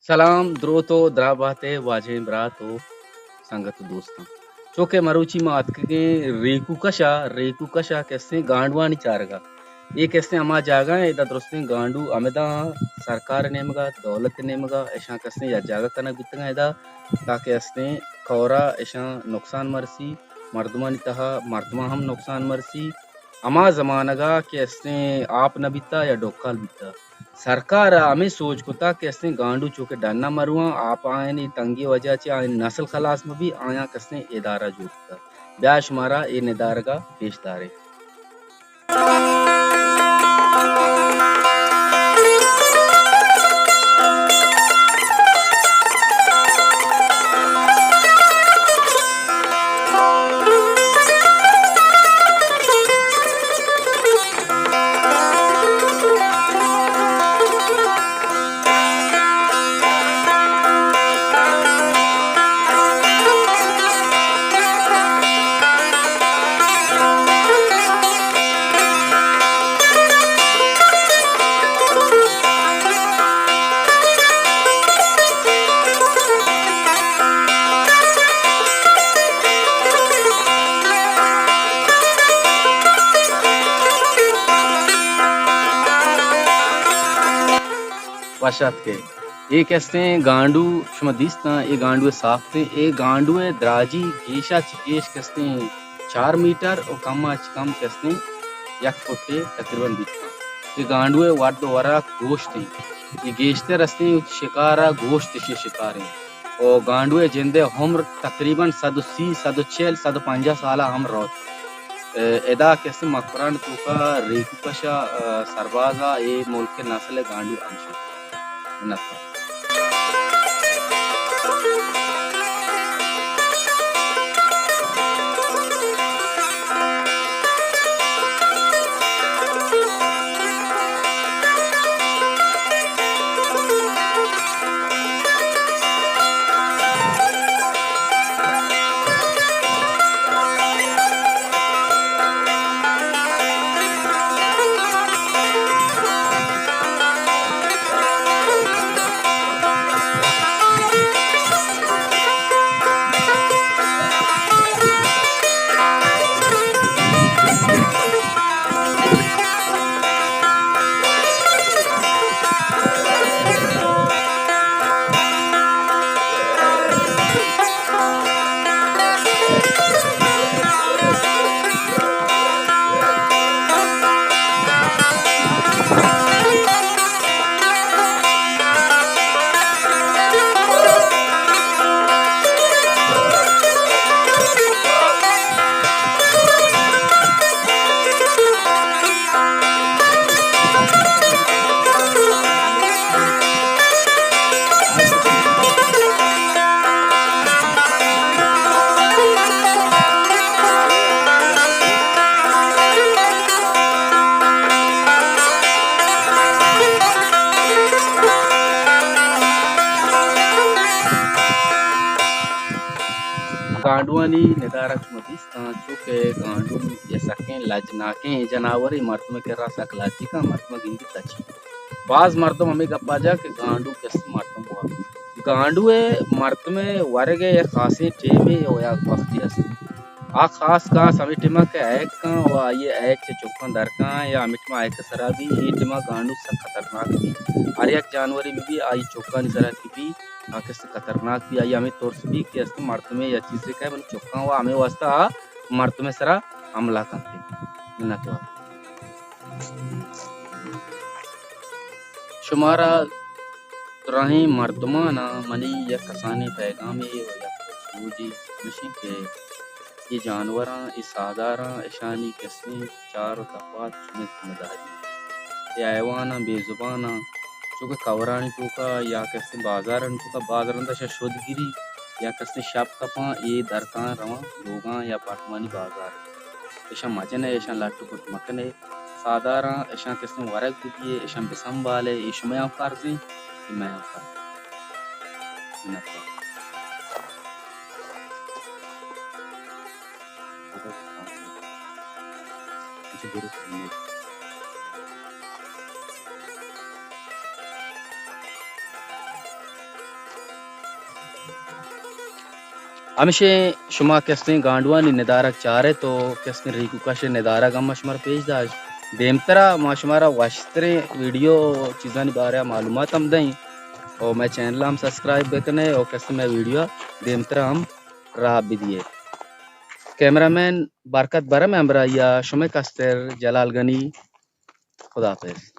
सलाम द्रोतो द्राबाते वाजे ब्रातो संगत दोस्तां चोके मरुची मात के रेकू कशा कैसे गांडवानी चारगा ये कैसे अमा जागा है इदा दोस्तें गांडू अमेदा सरकार नेमगा दौलत नेमगा ऐसा कैसे या जागा कना बितंगा इदा ताकि ऐसे कौरा ऐसा नुकसान मरसी मर्दमानी तहा मर्दमा हम नुकसान मरसी अमा जमानगा कि ऐसे आप न बिता या डोकाल बिता सरकार हमें सोच को था कैसे गांडू चौके डरना मरुआ आप आयन तंगी वजह से आयन नस्ल खलास में भी आया कैसे इदारा जोड़ता ब्याश मारा ये निदार का पेशदारे वशात के ये कैसे गांडू शुमदिस्ता ये गांडू साफ थे ये गांडू द्राजी गेशा चिकेश कैसे 4 मीटर और कम कैसे 1 फुट के तकरीबन बिकता ये गांडू वाट वरा गोश्त है ये गेशते रस्ते शिकारा गोश्त से शिकार है और गांडू जिंदे उम्र तकरीबन 130 140 150 साल हम रोत एदा कैसे मकरान तो का रेकू कशा सरबाजा ये मुल्क के नस्ल गांडू अंश नफा गांडुआनी निदारक मदिस्तान चुके गांडू ये सकें लजनाके जनावर मर्द में कर रहा सकलाची का मर्द में गिंदी तची बाज मर्दम हमें गप्पा जा के गांडू कैसे मर्दम हुआ गांडू मर्द में वर्गे ये खासी टेमे या वक्ती अस आ खास का समी टिमा के एक का वा ये एक से चुपन दर का या मिटमा एक सरा भी ये टिमा गांडू सब खतरनाक भी हर एक जानवर में भी आई चौका निसरा की भी आके से खतरनाक भी आई हमें तोड़ भी कि असली मर्द में या चीज से क्या मतलब चौका हुआ हमें वास्ता मर्द में सरा हमला करते न तो शुमारा राही मर्दमाना मनी या कसानी पैगामे या सूजी मशीन के ये जानवर ये साधारा ईशानी किस्में चार तफात जिम्मेदारी ये ऐवाना बेजुबाना चूँकि कवरानी टूका या कैसे बाजारन टूका बाजारन दशा शुद्धगिरी या कैसे शब कपा ये दरकान रवा लोगा या पाटमानी बाजार ऐसा मजन है ऐसा लाटू कुट मकन है साधारण ऐसा कैसे वरक भी ऐसा बिसंबाले ये शुमे अवकार से मैं अवकार همیشه شما کسی گاندوانی ندارک چاره تو کسی ریکو کش ندارک هم شما پیش داشت دیمترا ما شما را واشتر ویڈیو چیزانی باره معلومات هم دیں और मैं चैनल हम सब्सक्राइब बेकने और कस्टम में वीडियो देमतरा हम राह भी दिए कैमरामैन बरकत बरम अमरा या शुमे कस्तर जलाल गनी खुदा हाफिज